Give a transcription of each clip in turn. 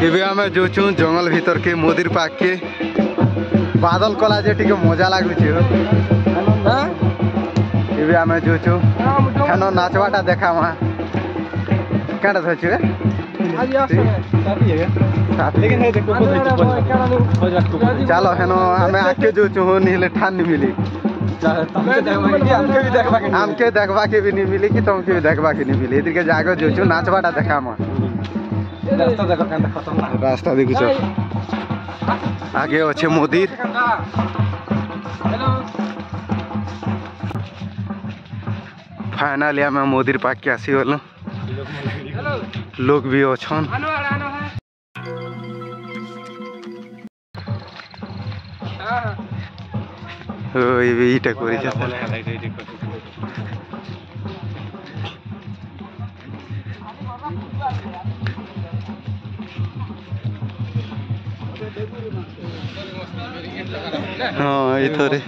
ଏବେ ଆମେ ଯୋଉଛୁ ଜଙ୍ଗଲ ଭିତର के मोदीर पाक के बादल कला जे टिके मजा लागुଛି ଏବେ ଆମେ ଯୋଉଛୁ ଖାନ नाचवाटा देखावा काटा धोछु चलो हेनो हमें आके जोचु नीले ठान नहीं मिली हमके देखबा के भी नहीं मिली कि तुमके भी देखबा के नहीं मिली इधर के जागो जोचु नाचवाटा देखामा रास्ता देखु छ आगे अच्छे मोदीर फाइनली आम मोदीर पाक के आसी गलु लोग भी अच्छन इटा करी हाँ इथरे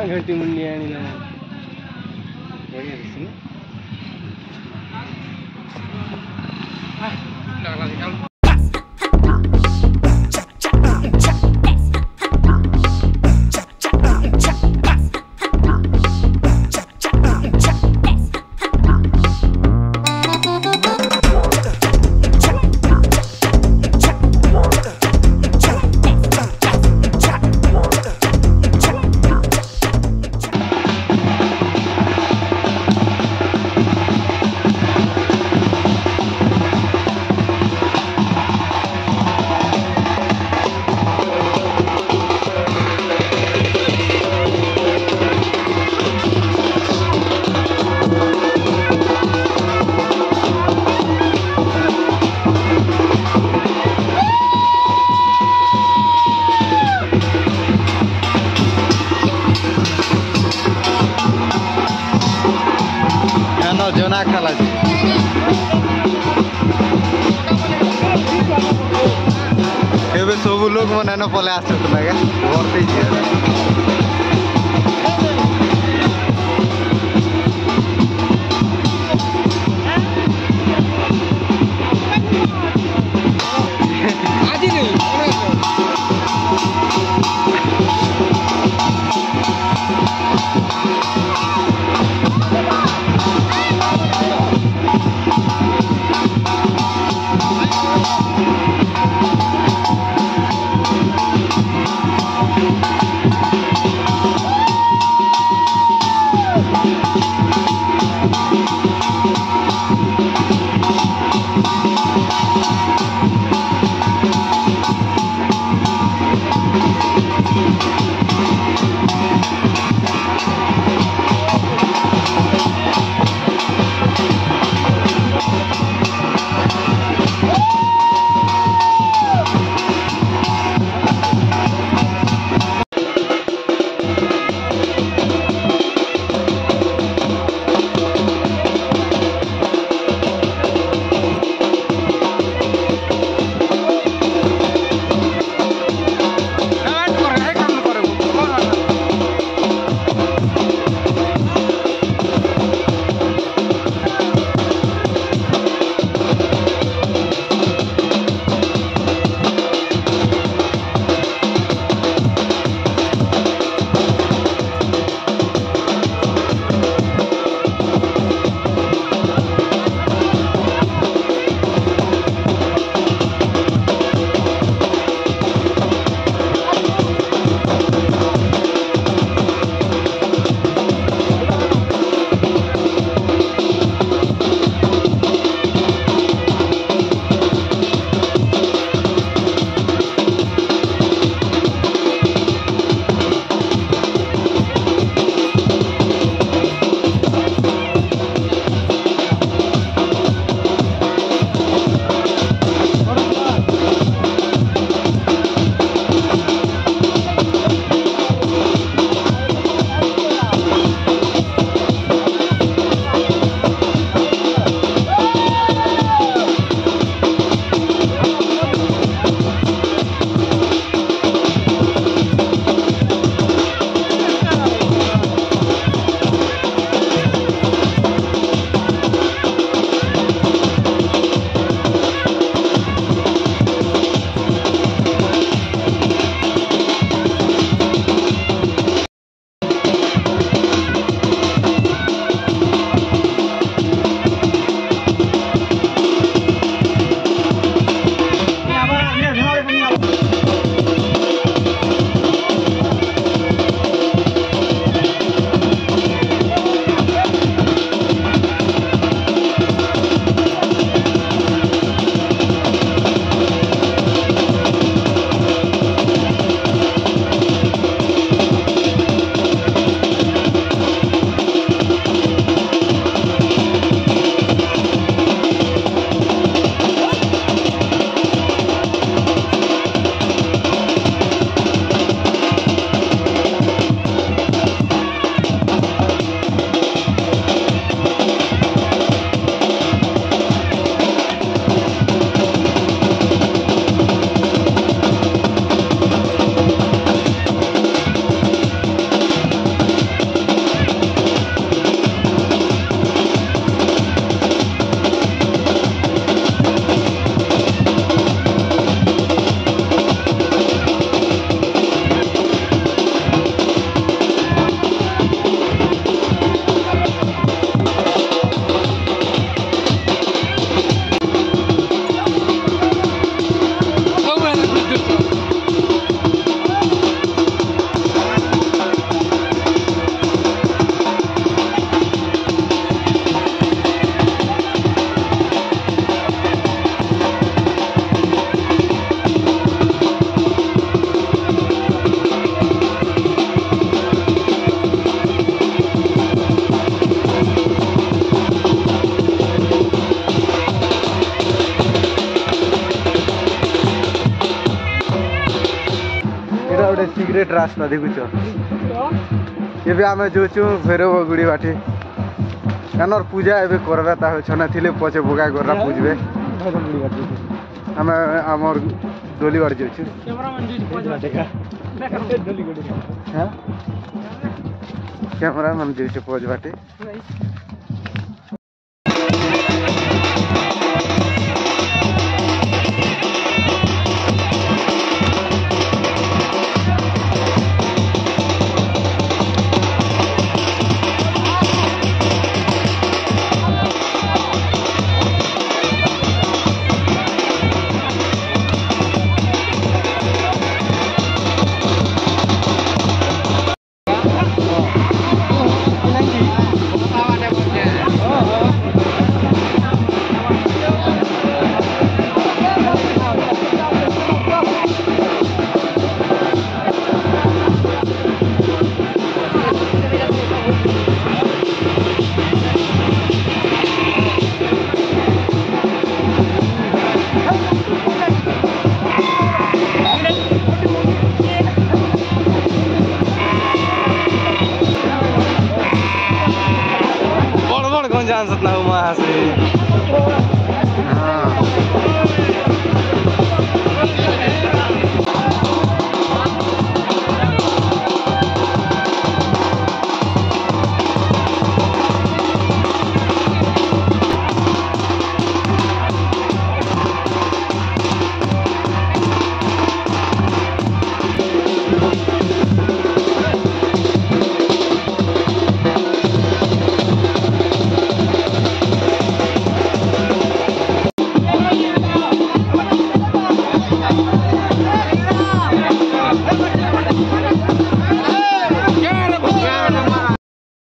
घंटी मुंडी आनी ना जोना खाला सब लोग मन पले आस लगे भरते सिक्रेट रास्ता देखुच ये आम जोचु भैरव गुड़ी बाटी एनर पूजा एबे करबे ता छने थिले पछे भोगा गोरा पूजबे हमें आमर डोली बाड़ जोचु कैमरा मन जोचु पोज बाटी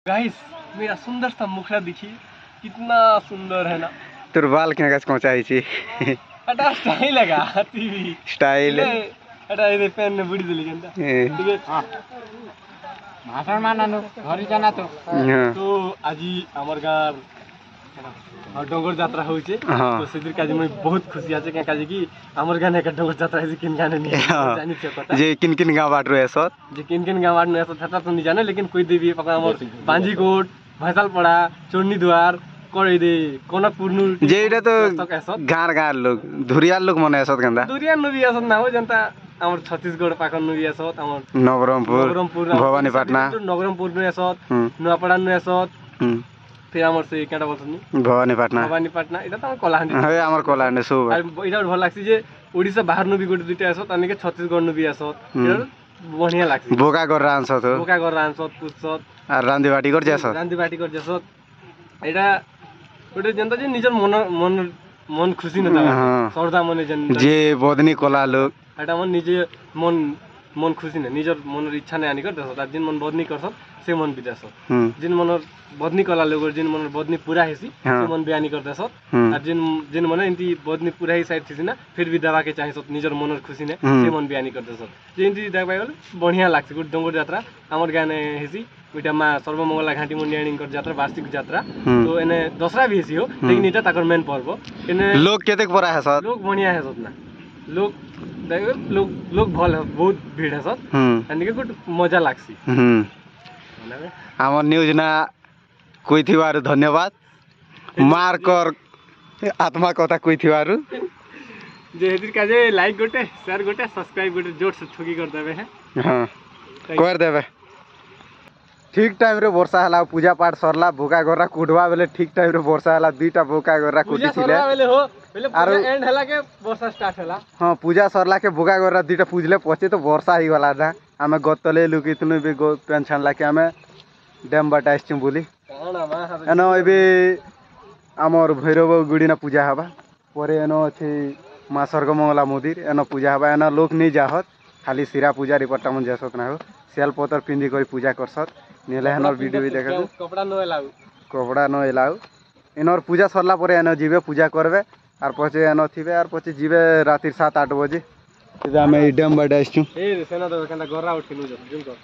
गाइस मेरा सुंदर सा मुखड़ा देखिए कितना सुंदर है ना। तोर बाल क्या गाछ कोचाई छी अटा स्टाइल लगा टीवी स्टाइल अटा ये पेन ने बुड़ी दिली केनता ठीक है। हां भाषण माननु घरी जाना तो आजी हमर गार डोंगर यात्रा होई छे तो सेदिर काजी मैं बहुत खुशी आछे क्या काजी की हमर गाने का डोंगर यात्रा है किन गाने नहीं जानी छे पता जे किन गाँव बाट रहे सर जे किन गाँव बाट रहे था तो नहीं जाने लेकिन कोई देवी पका हमर बांजीकोट भैसालपड़ा चोरनी द्वार करे दे कोनकपुरनु जे इटा तो गार लोग धुरिया लोग मने असत गंदा धुरिया नु भी असत ना हो जनता हमर छत्तीसगढ़ पाकन नु भी असत हमर नवरंगपुर भवानीपटना नवरंगपुर नु असत नुआपड़ा नु असत फिर हमर से केटा बोलछनी भवानीपटना इटा त कलाहांडी हे हमर कलाहांडी सब इटा भल लागसी जे ओडिसा बाहर नु भी गोटे दुटा असत अनेके छत्तीसगढ़ नु भी असत बढ़िया लागसी बोका कर रांसत पुछत आ रांदी बाटी कर जसत इटा ओटे जनता जे निजर मन खुशी न ता सरदा मने जे बदनी कला लोग एटा मन निजे मन खुशी न निजर मनर इच्छा नै आनी कर दसत जिन मन बदनी करसत से मन बिदास जिन मनर बदनी कला लोग जिन मनर बदनी पूरा हेसी से मन बयानी कर दसत आ जिन मन इंती बदनी पूरा ही साइड थिसी ना फिर भी दबा के चाहिसत निजर मनर खुशी ने से मन बयानी कर दसत जे इंती दबा गले बढ़िया लागछ गुड डोंगर यात्रा हमर गाने हेसी ओइटा मा सर्वमंगला घाटी मुंडियाणी कर यात्रा वार्षिक यात्रा तो एने दसरा भी हेसी हो लेकिन इटा ताकर मेन पर्व एने लोग केतेक परा है सर लोग बढ़िया है सत ना लोग भल बहुत भीड़ है सर यानी कि गुड मजा लागसी हमर न्यूज ना कोई थिवारु धन्यवाद मार कर आत्मा कथा कोई थिवारु जे हेतिर का जे लाइक गोटे शेयर गोटे सब्सक्राइब गोटे जोर से ठोकी कर देबे है हां कर देबे ठीक टाइम रे वर्षा हला पूजा पाठ सरला भोका गरा कुडवा बेले ठीक टाइम रे वर्षा हला दुईटा भोका गरा कुटी थिले बेले हो बेले पूरा एंड हला के वर्षा स्टार्ट हला हां पूजा सरला के भोका गरा दुईटा पूजले पछे तो वर्षा ही गला ना आमे गतले लुक इतने भी गो पेंशन ला के आमे डैम बाटा आइछु बोली एनो एबे हमर भैरव गुडी ना पूजा हबा परे एनो अछि मां स्वर्गमंगला मंदिर एनो पूजा हबा एनो लोक नहीं जाहत खाली सिरा पूजा रिपटा मन जासत ना हो सेल पतर पिंदी करी पूजा करसत नेले हनर वीडियो भी देखा कपड़ा न एलाउ एनर पूजा सरला परे एनो जीवे पूजा करबे आर पछे एनो थिबे आर पछे जीवे राति 7-8 बजे इदे आमे डैम बाटा आइछु ए सेना तो केना गरा उठिनु जिम कर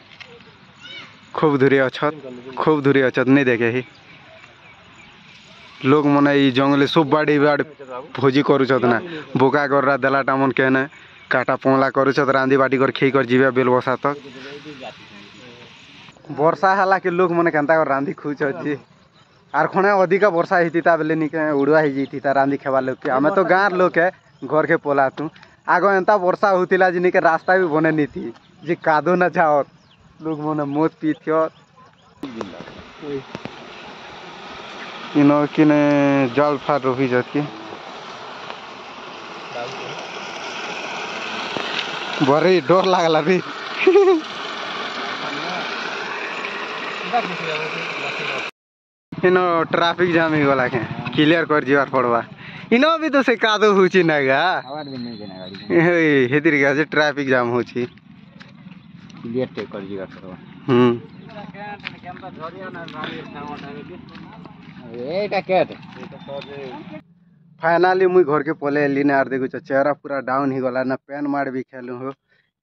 खूब दूरी अछत नहीं देखे ही लोग मने ई जंगले सब बाड़ी बाड़ भोजी करू छत ना बोका गरा देलाटा मन केने काटा पौला करुछ तो रांधी बाटी कर खेई कर जीवे बेल बसा तक वर्षा हला के लोक मने केनता कर रांधी खुच अछि आर खणे अधिका वर्षा हेतिता बेले निके उड़वा हे जैतिता रांधी खेबा लोक के हमें तो गाँर लोक है घर के पोला तू आगो एंता वर्षा होतिला जिनी के रास्ता भी बने नीति जे कादो न जाओ लोग मने मोत पीथियो इनो किने जल फार रोही जत की बड़ी डर लागला रे इनो ट्रैफिक जाम ही गला के क्लियर कर जीवार पड़वा इनो भी तो से कादो होची नागा आवाज भी नहीं देना गाड़ी हेतिर के ट्रैफिक जाम होची क्लियर टेक कर जीवार पड़वा एटा केट फाइनाली मुई घर के पले एलिने आर देखो चेहरा पूरा डाउन ही गला ना पैन मार भी खेलू हो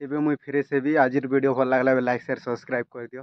एबे मुई फिर से भी आज वीडियो भल लागला लाइक शेयर सब्सक्राइब कर दियो।